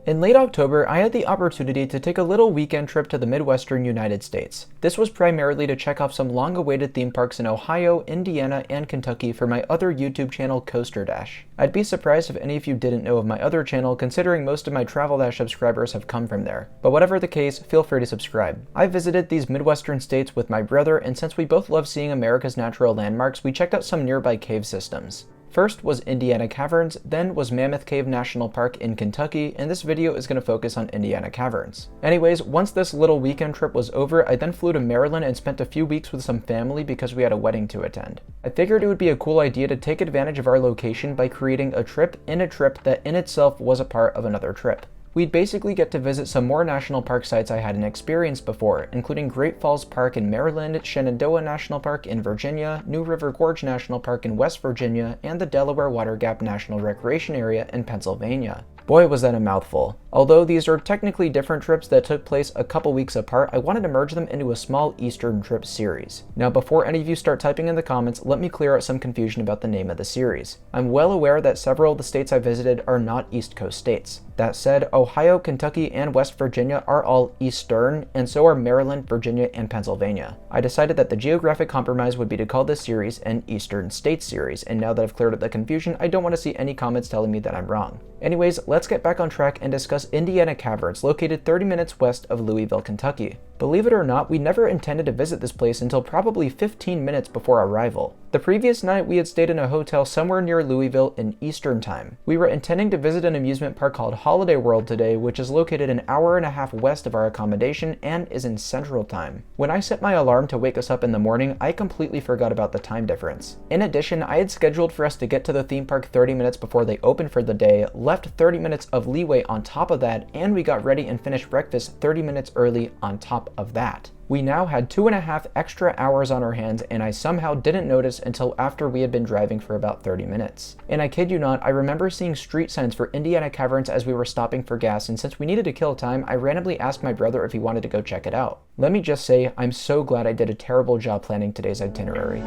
In late October, I had the opportunity to take a little weekend trip to the Midwestern United States. This was primarily to check off some long-awaited theme parks in Ohio, Indiana, and Kentucky for my other YouTube channel, Coaster Dash. I'd be surprised if any of you didn't know of my other channel, considering most of my Travel Dash subscribers have come from there. But whatever the case, feel free to subscribe. I visited these Midwestern states with my brother, and since we both love seeing America's natural landmarks, we checked out some nearby cave systems. First was Indiana Caverns, then was Mammoth Cave National Park in Kentucky, and this video is going to focus on Indiana Caverns. Anyways, once this little weekend trip was over, I then flew to Maryland and spent a few weeks with some family because we had a wedding to attend. I figured it would be a cool idea to take advantage of our location by creating a trip in a trip that in itself was a part of another trip. We'd basically get to visit some more national park sites I hadn't experienced before, including Great Falls Park in Maryland, Shenandoah National Park in Virginia, New River Gorge National Park in West Virginia, and the Delaware Water Gap National Recreation Area in Pennsylvania. Boy, was that a mouthful. Although these are technically different trips that took place a couple weeks apart, I wanted to merge them into a small Eastern trip series. Now, before any of you start typing in the comments, let me clear out some confusion about the name of the series. I'm well aware that several of the states I visited are not East Coast states. That said, Ohio, Kentucky, and West Virginia are all Eastern, and so are Maryland, Virginia, and Pennsylvania. I decided that the geographic compromise would be to call this series an Eastern States series, and now that I've cleared up the confusion, I don't want to see any comments telling me that I'm wrong. Anyways, let's get back on track and discuss Indiana Caverns, located 30 minutes west of Louisville, Kentucky. Believe it or not, we never intended to visit this place until probably 15 minutes before arrival. The previous night, we had stayed in a hotel somewhere near Louisville in Eastern Time. We were intending to visit an amusement park called Holiday World today, which is located an hour and a half west of our accommodation and is in Central Time. When I set my alarm to wake us up in the morning, I completely forgot about the time difference. In addition, I had scheduled for us to get to the theme park 30 minutes before they opened for the day, left 30 minutes of leeway on top of that, and we got ready and finished breakfast 30 minutes early on top of that. We now had 2.5 extra hours on our hands, and I somehow didn't notice until after we had been driving for about 30 minutes. And I kid you not, I remember seeing street signs for Indiana Caverns as we were stopping for gas, and since we needed to kill time, I randomly asked my brother if he wanted to go check it out. Let me just say, I'm so glad I did a terrible job planning today's itinerary.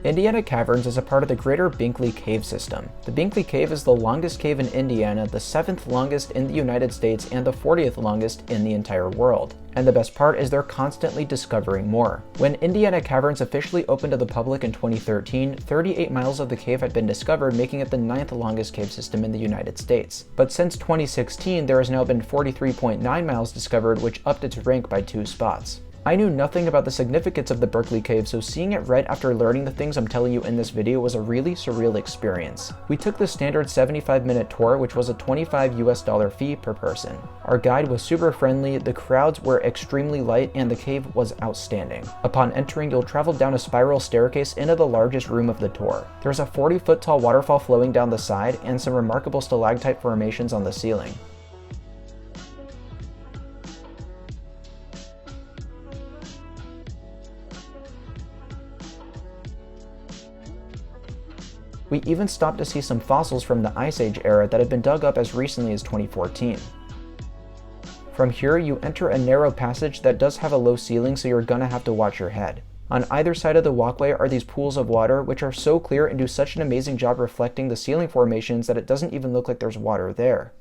Indiana Caverns is a part of the Greater Binkley Cave System. The Binkley Cave is the longest cave in Indiana, the 7th longest in the United States, and the 40th longest in the entire world. And the best part is they're constantly discovering more. When Indiana Caverns officially opened to the public in 2013, 38 miles of the cave had been discovered, making it the 9th longest cave system in the United States. But since 2016, there has now been 43.9 miles discovered, which upped its rank by 2 spots. I knew nothing about the significance of the Berkeley Cave, so seeing it right after learning the things I'm telling you in this video was a really surreal experience. We took the standard 75-minute tour, which was a $25 US fee per person. Our guide was super friendly, the crowds were extremely light, and the cave was outstanding. Upon entering, you'll travel down a spiral staircase into the largest room of the tour. There's a 40-foot tall waterfall flowing down the side, and some remarkable stalactite formations on the ceiling. We even stopped to see some fossils from the Ice Age era that had been dug up as recently as 2014. From here, you enter a narrow passage that does have a low ceiling, so you're gonna have to watch your head. On either side of the walkway are these pools of water, which are so clear and do such an amazing job reflecting the ceiling formations that it doesn't even look like there's water there.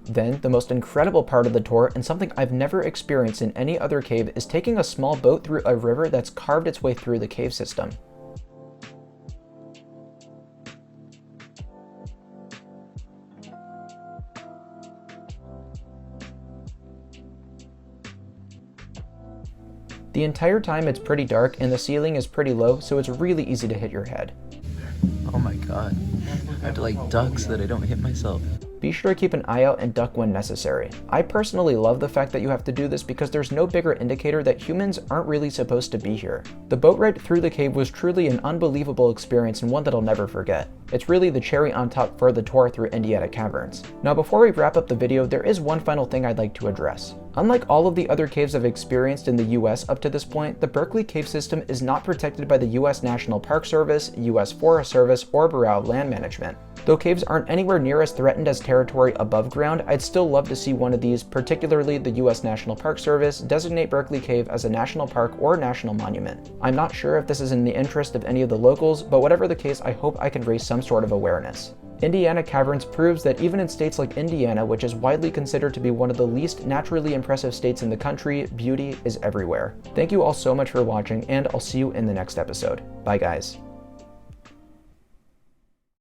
Then, the most incredible part of the tour, and something I've never experienced in any other cave, is taking a small boat through a river that's carved its way through the cave system. The entire time it's pretty dark and the ceiling is pretty low, so it's really easy to hit your head. Oh my god, I have to like duck so that I don't hit myself. Be sure to keep an eye out and duck when necessary. I personally love the fact that you have to do this because there's no bigger indicator that humans aren't really supposed to be here. The boat ride through the cave was truly an unbelievable experience and one that I'll never forget. It's really the cherry on top for the tour through Indiana Caverns. Now before we wrap up the video, there is one final thing I'd like to address. Unlike all of the other caves I've experienced in the US up to this point, the Berkeley Cave System is not protected by the US National Park Service, US Forest Service, or Bureau of Land Management. Though caves aren't anywhere near as threatened as territory above ground, I'd still love to see one of these, particularly the US National Park Service, designate Berkeley Cave as a national park or national monument. I'm not sure if this is in the interest of any of the locals, but whatever the case, I hope I can raise some sort of awareness. Indiana Caverns proves that even in states like Indiana, which is widely considered to be one of the least naturally impressive states in the country, beauty is everywhere. Thank you all so much for watching, and I'll see you in the next episode. Bye guys.